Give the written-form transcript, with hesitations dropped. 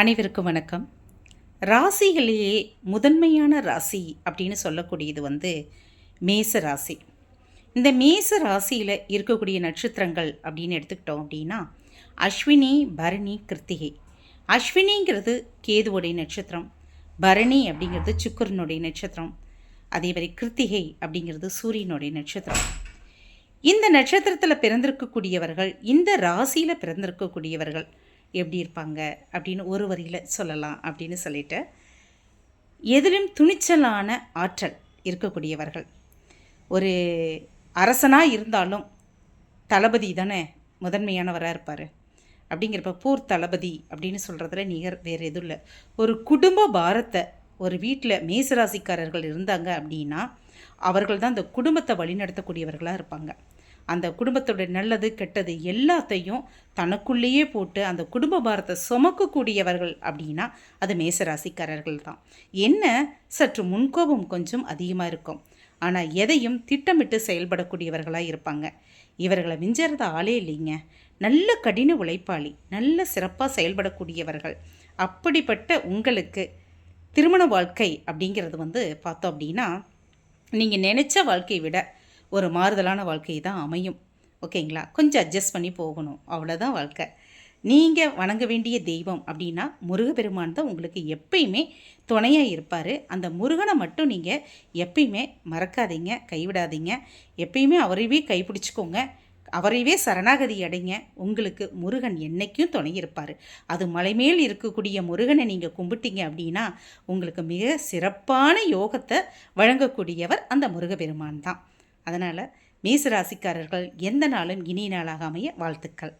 அனைவருக்கும் வணக்கம். ராசிகளையே முதன்மையான ராசி அப்படின்னு சொல்லக்கூடியது மேச ராசி. இந்த மேச ராசியில் இருக்கக்கூடிய நட்சத்திரங்கள் அப்படின்னு எடுத்துக்கிட்டோம் அப்படின்னா அஸ்வினி, பரணி, கிருத்திகை. அஸ்வினிங்கிறது கேதுவுடைய நட்சத்திரம், பரணி அப்படிங்கிறது சுக்கிரனுடைய நட்சத்திரம், அதே மாதிரி கிருத்திகை அப்படிங்கிறது சூரியனுடைய நட்சத்திரம். இந்த நட்சத்திரத்தில் பிறந்திருக்கக்கூடியவர்கள், இந்த ராசியில் பிறந்திருக்கக்கூடியவர்கள் எப்படி இருப்பாங்க அப்படின்னு ஒரு வரியில் சொல்லலாம் அப்படின்னு சொல்லிட்டு, எதிலும் துணிச்சலான ஆற்றல் இருக்கக்கூடியவர்கள். ஒரு அரசனாக இருந்தாலும் தளபதி தானே முதன்மையானவராக இருப்பார். அப்படிங்கிறப்ப போர் தளபதி அப்படின்னு சொல்கிறதுல நிகர் வேறு எதுவும் இல்லை. ஒரு குடும்ப பாரத்தை ஒரு வீட்டில் மேசராசிக்காரர்கள் இருந்தாங்க அப்படின்னா அவர்கள் தான் அந்த குடும்பத்தை வழிநடத்தக்கூடியவர்களாக இருப்பாங்க. அந்த குடும்பத்தோட நல்லது கெட்டது எல்லாத்தையும் தனக்குள்ளேயே போட்டு அந்த குடும்ப பாரத்தை சுமக்கக்கூடியவர்கள் அப்படின்னா அது மேசராசிக்காரர்கள் தான். என்ன சற்று முன்கோபம் கொஞ்சம் அதிகமாக இருக்கும், ஆனால் எதையும் திட்டமிட்டு செயல்படக்கூடியவர்களாக இருப்பாங்க. இவர்களை மிஞ்சறது ஆளே இல்லைங்க. நல்ல கடின உழைப்பாளி, நல்ல சிறப்பாக செயல்படக்கூடியவர்கள். அப்படிப்பட்ட உங்களுக்கு திருமண வாழ்க்கை அப்படிங்கிறது பார்த்தோம் அப்படின்னா நீங்கள் நினச்ச வாழ்க்கையை விட ஒரு மாறுதலான வாழ்க்கை தான் அமையும். ஓகேங்களா? கொஞ்சம் அட்ஜஸ்ட் பண்ணி போகணும், அவ்வளோதான் வாழ்க்கை. நீங்கள் வணங்க வேண்டிய தெய்வம் அப்படின்னா முருகப்பெருமான் தான் உங்களுக்கு எப்பயுமே துணையாக இருப்பார். அந்த முருகனை மட்டும் நீங்கள் எப்பயுமே மறக்காதீங்க, கைவிடாதீங்க. எப்பயுமே அவரையே கைப்பிடிச்சிக்கோங்க, அவரையே சரணாகதி அடைங்க. உங்களுக்கு முருகன் என்றைக்கும் துணை இருப்பார். அது மலைமேல் இருக்கக்கூடிய முருகனை நீங்கள் கும்பிட்டீங்க அப்படின்னா உங்களுக்கு மிக சிறப்பான யோகத்தை வழங்கக்கூடியவர் அந்த முருகப்பெருமான் தான். அதனால் மேசராசிக்காரர்கள் எந்த நாளும் இனிய நாளாக அமைய வாழ்த்துக்கள்.